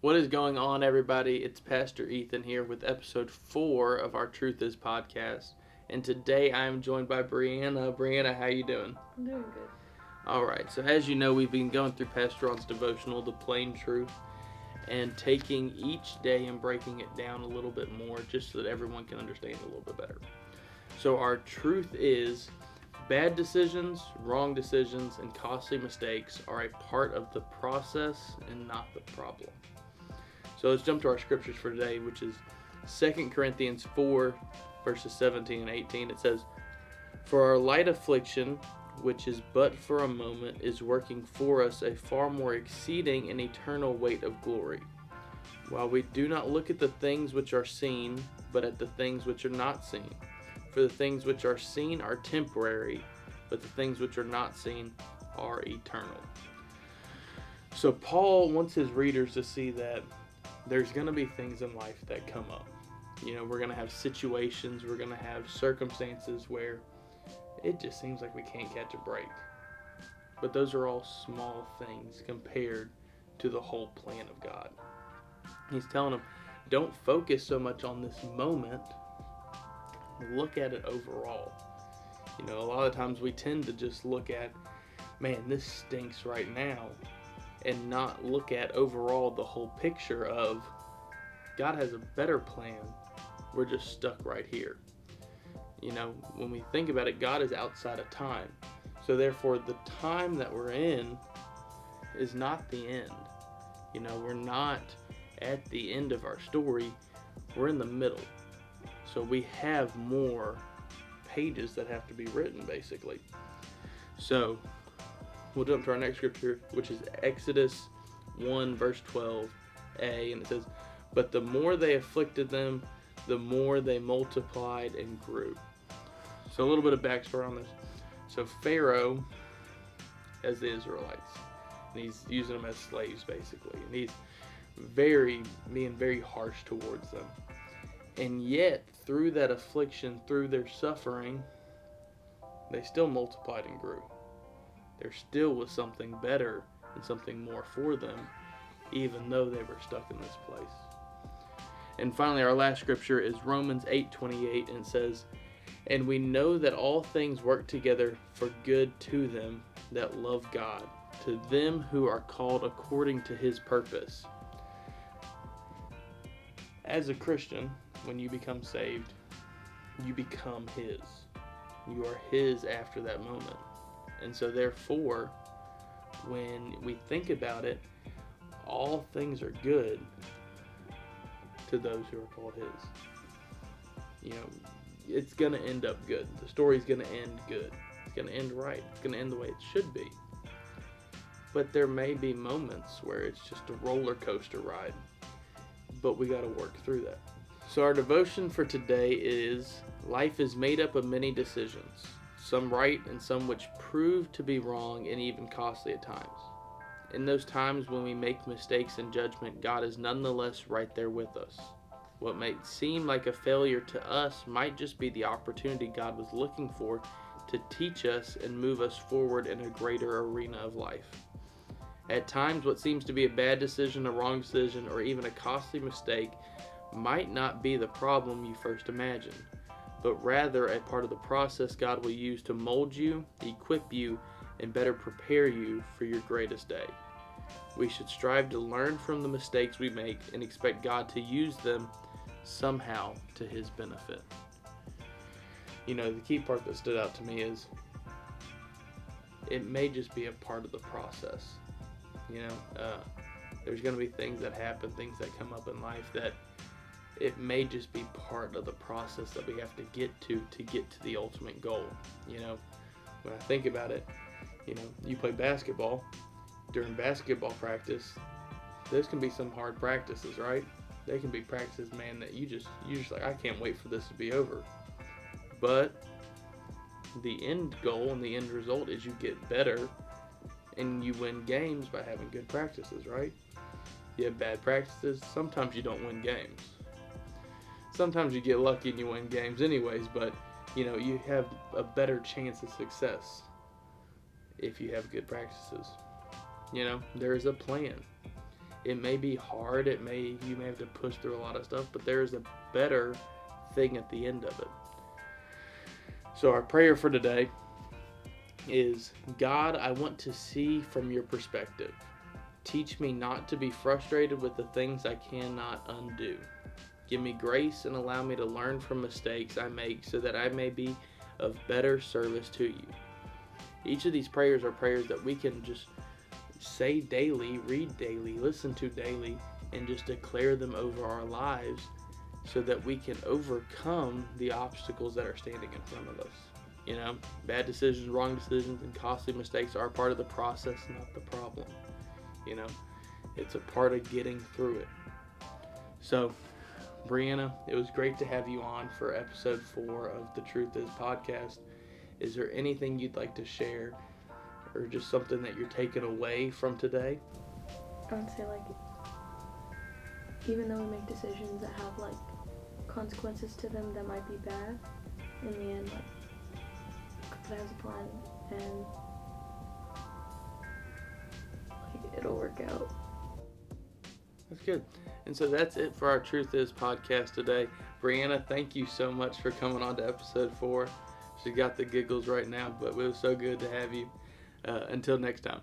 What is going on, everybody? It's Pastor Ethan here with episode 4 of our Truth Is podcast. And today I am joined by Brianna. Brianna, how you doing? I'm doing good. All right, so as you know, we've been going through Pastor Ron's devotional, The Plain Truth, and taking each day and breaking it down a little bit more just so that everyone can understand a little bit better. So our truth is bad decisions, wrong decisions, and costly mistakes are a part of the process and not the problem. So let's jump to our scriptures for today, which is 2 Corinthians 4, verses 17 and 18. It says, "For our light affliction, which is but for a moment, is working for us a far more exceeding and eternal weight of glory. While we do not look at the things which are seen, but at the things which are not seen. For the things which are seen are temporary, but the things which are not seen are eternal." So Paul wants his readers to see that there's going to be things in life that come up. You know, we're going to have situations, we're going to have circumstances where it just seems like we can't catch a break. But those are all small things compared to the whole plan of God. He's telling them, don't focus so much on this moment. Look at it overall. You know, a lot of times we tend to just look at, man, this stinks right now, and not look at overall the whole picture of God has a better plan. We're just stuck right here. You know, when we think about it, God is outside of time. So therefore, the time that we're in is not the end. You know, we're not at the end of our story. We're in the middle. So we have more pages that have to be written, basically. So we'll jump to our next scripture, which is Exodus 1, verse 12a, and it says, "But the more they afflicted them, the more they multiplied and grew." So a little bit of backstory on this. So Pharaoh has the Israelites, and he's using them as slaves, basically, and he's being very harsh towards them. And yet, through that affliction, through their suffering, they still multiplied and grew. There still was something better and something more for them, even though they were stuck in this place. And finally, our last scripture is Romans 8:28, and says, "And we know that all things work together for good to them that love God, to them who are called according to His purpose." As a Christian, when you become saved, you become His. You are His after that moment. And so therefore, when we think about it, all things are good to those who are called His. You know, it's going to end up good. The story's going to end good. It's going to end right. It's going to end the way it should be. But there may be moments where it's just a roller coaster ride. But we got to work through that. So our devotion for today is, life is made up of many decisions, some right and some which prove to be wrong and even costly at times. In those times when we make mistakes in judgment, God is nonetheless right there with us. What might seem like a failure to us might just be the opportunity God was looking for to teach us and move us forward in a greater arena of life. At times, what seems to be a bad decision, a wrong decision, or even a costly mistake might not be the problem you first imagined, but rather a part of the process God will use to mold you, equip you, and better prepare you for your greatest day. We should strive to learn from the mistakes we make and expect God to use them somehow to His benefit. You know, the key part that stood out to me is it may just be a part of the process. You know, there's going to be things that happen, things that come up in life that it may just be part of the process that we have to get to the ultimate goal. You know, when I think about it, you know, you play basketball. During basketball practice, those can be some hard practices, right? They can be practices, man, that you're just like, I can't wait for this to be over. But the end goal and the end result is you get better and you win games by having good practices, right? You have bad practices, sometimes you don't win games. Sometimes you get lucky and you win games anyways, but you know, you have a better chance of success if you have good practices. You know, there is a plan. it may be hard. You may have to push through a lot of stuff, but there is a better thing at the end of it. So our prayer for today is, God, I want to see from your perspective. Teach me not to be frustrated with the things I cannot undo. Give me grace and allow me to learn from mistakes I make so that I may be of better service to you. Each of these prayers are prayers that we can just say daily, read daily, listen to daily, and just declare them over our lives so that we can overcome the obstacles that are standing in front of us. You know, bad decisions, wrong decisions, and costly mistakes are part of the process, not the problem. You know, it's a part of getting through it. So, Brianna, it was great to have you on for episode 4 of the Truth Is podcast. Is there anything you'd like to share, or just something that you're taking away from today? I would say, like, even though we make decisions that have, like, consequences to them that might be bad, in the end, like, God has a plan, and like, it'll work out. That's good. And so that's it for our Truth Is podcast today. Brianna, thank you so much for coming on to episode 4. She got the giggles right now, but it was so good to have you. Until next time.